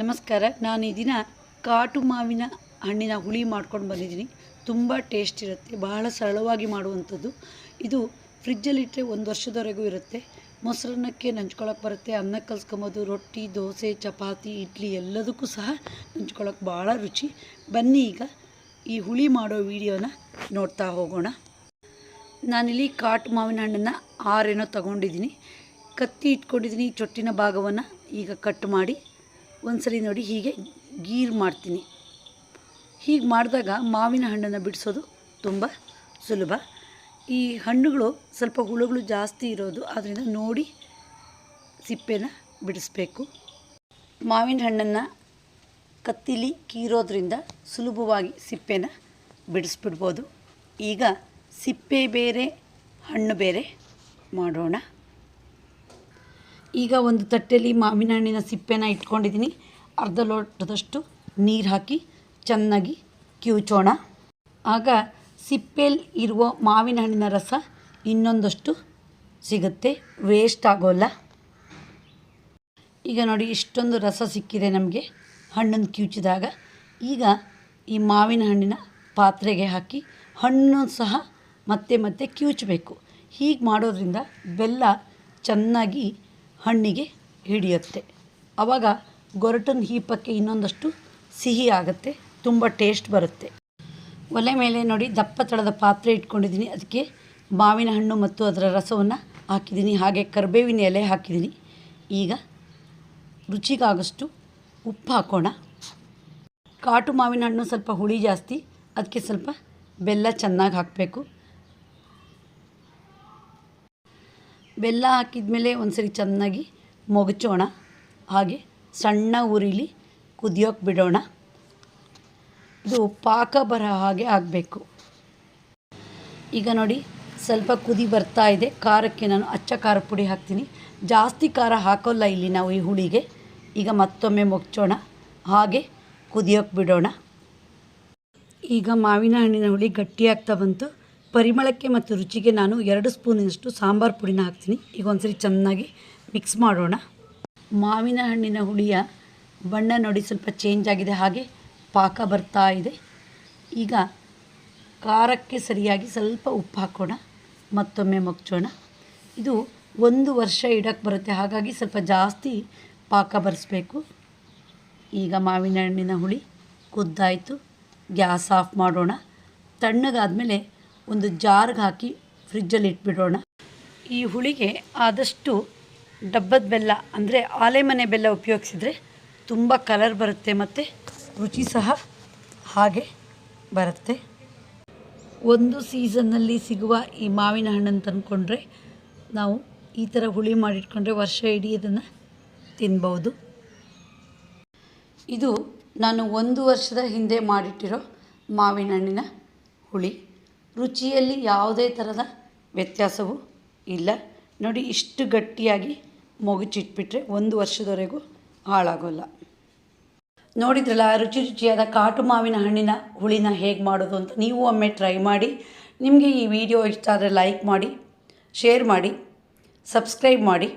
ನಮಸ್ಕಾರ. ನಾನು ಈ ದಿನ ಕಾಟು ಮಾವಿನ ಹಣ್ಣಿನ ಹುಳಿ ಮಾಡ್ಕೊಂಡು ಬಂದಿದ್ದೀನಿ. ತುಂಬ ಟೇಸ್ಟ್ ಇರುತ್ತೆ, ಬಹಳ ಸರಳವಾಗಿ ಮಾಡುವಂಥದ್ದು. ಇದು ಫ್ರಿಜ್ಜಲ್ಲಿಟ್ಟರೆ 1 ವರ್ಷದವರೆಗೂ ಇರುತ್ತೆ. ಮೊಸರನ್ನಕ್ಕೆ ನಂಚ್ಕೊಳ್ಳೋಕೆ ಬರುತ್ತೆ, ಅನ್ನಕ್ಕೆ ಕಲ್ಸ್ಕೊಬೋದು, ರೊಟ್ಟಿ, ದೋಸೆ, ಚಪಾತಿ, ಇಡ್ಲಿ ಎಲ್ಲದಕ್ಕೂ ಸಹ ನಂಚ್ಕೊಳ್ಳೋಕೆ ಭಾಳ ರುಚಿ. ಬನ್ನಿ ಈಗ ಈ ಹುಳಿ ಮಾಡೋ ವಿಡಿಯೋನ ನೋಡ್ತಾ ಹೋಗೋಣ. ನಾನಿಲ್ಲಿ ಕಾಟು ಮಾವಿನ ಹಣ್ಣನ್ನು 6 ಏನೋ ತೊಗೊಂಡಿದ್ದೀನಿ. ಕತ್ತಿ ಇಟ್ಕೊಂಡಿದ್ದೀನಿ. ಚೊಟ್ಟಿನ ಭಾಗವನ್ನು ಈಗ ಕಟ್ ಮಾಡಿ ಒಂದ್ಸರಿ ನೋಡಿ ಹೀಗೆ ಗೀರು ಮಾಡ್ತೀನಿ. ಹೀಗೆ ಮಾಡಿದಾಗ ಮಾವಿನ ಹಣ್ಣನ್ನು ಬಿಡಿಸೋದು ತುಂಬ ಸುಲಭ. ಈ ಹಣ್ಣುಗಳು ಸ್ವಲ್ಪ ಹುಳುಗಳು ಜಾಸ್ತಿ ಇರೋದು, ಆದ್ದರಿಂದ ನೋಡಿ ಸಿಪ್ಪೆನ ಬಿಡಿಸ್ಬೇಕು. ಮಾವಿನ ಹಣ್ಣನ್ನು ಕತ್ತಿಲಿ ಕೀರೋದ್ರಿಂದ ಸುಲಭವಾಗಿ ಸಿಪ್ಪೆನ ಬಿಡಿಸ್ಬಿಡ್ಬೋದು. ಈಗ ಸಿಪ್ಪೆ ಬೇರೆ ಹಣ್ಣು ಬೇರೆ ಮಾಡೋಣ. ಈಗ ಒಂದು ತಟ್ಟೆಯಲ್ಲಿ ಮಾವಿನ ಹಣ್ಣಿನ ಸಿಪ್ಪೆನ ಇಟ್ಕೊಂಡಿದ್ದೀನಿ. ಅರ್ಧ ಲೋಟದಷ್ಟು ನೀರು ಹಾಕಿ ಚೆನ್ನಾಗಿ ಕಿವುಚೋಣ. ಆಗ ಸಿಪ್ಪೆಯಲ್ಲಿ ಇರುವ ಮಾವಿನ ಹಣ್ಣಿನ ರಸ ಇನ್ನೊಂದಷ್ಟು ಸಿಗುತ್ತೆ, ವೇಸ್ಟ್ ಆಗೋಲ್ಲ. ಈಗ ನೋಡಿ ಇಷ್ಟೊಂದು ರಸ ಸಿಕ್ಕಿದೆ ನಮಗೆ ಹಣ್ಣನ್ನು ಕಿವುಚಿದಾಗ. ಈಗ ಈ ಮಾವಿನ ಹಣ್ಣಿನ ಪಾತ್ರೆಗೆ ಹಾಕಿ ಹಣ್ಣು ಸಹ ಮತ್ತೆ ಕಿವುಚಬೇಕು. ಹೀಗೆ ಮಾಡೋದ್ರಿಂದ ಬೆಲ್ಲ ಚೆನ್ನಾಗಿ ಹಣ್ಣಿಗೆ ಹಿಡಿಯುತ್ತೆ. ಆವಾಗ ಗೊರಟನ ಹೀಪಕ್ಕೆ ಇನ್ನೊಂದಷ್ಟು ಸಿಹಿ ಆಗುತ್ತೆ, ತುಂಬ ಟೇಸ್ಟ್ ಬರುತ್ತೆ. ಒಲೆ ಮೇಲೆ ನೋಡಿ ದಪ್ಪ ತಳದ ಪಾತ್ರೆ ಇಟ್ಕೊಂಡಿದ್ದೀನಿ. ಅದಕ್ಕೆ ಮಾವಿನ ಹಣ್ಣು ಮತ್ತು ಅದರ ರಸವನ್ನು ಹಾಕಿದ್ದೀನಿ. ಹಾಗೆ ಕರಿಬೇವಿನ ಎಲೆ ಹಾಕಿದ್ದೀನಿ. ಈಗ ರುಚಿಗಾಗಷ್ಟು ಉಪ್ಪು ಹಾಕೋಣ. ಕಾಟು ಮಾವಿನ ಹಣ್ಣು ಸ್ವಲ್ಪ ಹುಳಿ ಜಾಸ್ತಿ, ಅದಕ್ಕೆ ಸ್ವಲ್ಪ ಬೆಲ್ಲ ಚೆನ್ನಾಗಿ ಹಾಕಬೇಕು. ಬೆಲ್ಲ ಹಾಕಿದ ಮೇಲೆ ಒಂದ್ಸರಿ ಚೆನ್ನಾಗಿ ಮೊಗಚೋಣ. ಹಾಗೆ ಸಣ್ಣ ಉರಿಲಿ ಕುದಿಯೋಕೆ ಬಿಡೋಣ. ಇದು ಪಾಕ ಬರೋ ಹಾಗೆ ಆಗಬೇಕು. ಈಗ ನೋಡಿ ಸ್ವಲ್ಪ ಕುದಿ ಬರ್ತಾ ಇದೆ. ಖಾರಕ್ಕೆ ನಾನು ಅಚ್ಚ ಖಾರ ಪುಡಿ ಹಾಕ್ತೀನಿ. ಜಾಸ್ತಿ ಖಾರ ಹಾಕೋಲ್ಲ ಇಲ್ಲಿ ನಾವು ಈ ಹುಳಿಗೆ. ಈಗ ಮತ್ತೊಮ್ಮೆ ಮೊಗಚೋಣ, ಹಾಗೆ ಕುದಿಯೋಕೆ ಬಿಡೋಣ. ಈಗ ಮಾವಿನ ಹಣ್ಣಿನ ಹುಳಿ ಗಟ್ಟಿಯಾಗ್ತಾ ಬಂತು. ಪರಿಮಳಕ್ಕೆ ಮತ್ತು ರುಚಿಗೆ ನಾನು 2 ಸ್ಪೂನಿನಷ್ಟು ಸಾಂಬಾರು ಪುಡಿನ ಹಾಕ್ತೀನಿ. ಈಗ ಒಂದ್ಸರಿ ಚೆನ್ನಾಗಿ ಮಿಕ್ಸ್ ಮಾಡೋಣ. ಮಾವಿನ ಹಣ್ಣಿನ ಹುಳಿಯ ಬಣ್ಣ ನೋಡಿ ಸ್ವಲ್ಪ ಚೇಂಜ್ ಆಗಿದೆ, ಹಾಗೆ ಪಾಕ ಬರ್ತಾ ಇದೆ. ಈಗ ಖಾರಕ್ಕೆ ಸರಿಯಾಗಿ ಸ್ವಲ್ಪ ಉಪ್ಪು ಹಾಕೋಣ, ಮತ್ತೊಮ್ಮೆ ಮೊಗಚೋಣ. ಇದು 1 ವರ್ಷ ಇಡಕ್ಕೆ ಬರುತ್ತೆ, ಹಾಗಾಗಿ ಸ್ವಲ್ಪ ಜಾಸ್ತಿ ಪಾಕ ಬರೆಸ್ಬೇಕು. ಈಗ ಮಾವಿನ ಹಣ್ಣಿನ ಹುಳಿ ಕುದ್ದಾಯಿತು. ಗ್ಯಾಸ್ ಆಫ್ ಮಾಡೋಣ. ತಣ್ಣಗಾದಮೇಲೆ ಒಂದು ಜಾರ್ಗೆ ಹಾಕಿ ಫ್ರಿಜ್ಜಲ್ಲಿ ಇಟ್ಬಿಡೋಣ. ಈ ಹುಳಿಗೆ ಆದಷ್ಟು ಡಬ್ಬದ ಬೆಲ್ಲ ಅಂದರೆ ಆಲೆಮನೆ ಬೆಲ್ಲ ಉಪಯೋಗಿಸಿದರೆ ತುಂಬ ಕಲರ್ ಬರುತ್ತೆ ಮತ್ತು ರುಚಿ ಸಹ ಹಾಗೆ ಬರುತ್ತೆ. ಒಂದು ಸೀಸನ್ನಲ್ಲಿ ಸಿಗುವ ಈ ಮಾವಿನ ಹಣ್ಣನ್ನು ತಂದುಕೊಂಡ್ರೆ ನಾವು ಈ ಥರ ಹುಳಿ ಮಾಡಿಟ್ಕೊಂಡ್ರೆ ವರ್ಷ ಇಡೀ ಇದನ್ನು ತಿನ್ಬೋದು. ಇದು ನಾನು 1 ವರ್ಷದ ಹಿಂದೆ ಮಾಡಿಟ್ಟಿರೋ ಮಾವಿನ ಹಣ್ಣಿನ ಹುಳಿ. ರುಚಿಯಲ್ಲಿ ಯಾವುದೇ ಥರದ ವ್ಯತ್ಯಾಸವೂ ಇಲ್ಲ. ನೋಡಿ ಇಷ್ಟು ಗಟ್ಟಿಯಾಗಿ ಮೊಗಚಿಟ್ಬಿಟ್ರೆ 1 ವರ್ಷದವರೆಗೂ ಹಾಳಾಗೋಲ್ಲ. ನೋಡಿದ್ರಲ್ಲ ರುಚಿಯಾದ ಕಾಟು ಮಾವಿನ ಹಣ್ಣಿನ ಹುಳಿನ ಹೇಗೆ ಮಾಡೋದು ಅಂತ. ನೀವು ಒಮ್ಮೆ ಟ್ರೈ ಮಾಡಿ. ನಿಮಗೆ ಈ ವಿಡಿಯೋ ಇಷ್ಟ ಆದರೆ ಲೈಕ್ ಮಾಡಿ, ಶೇರ್ ಮಾಡಿ, ಸಬ್ಸ್ಕ್ರೈಬ್ ಮಾಡಿ.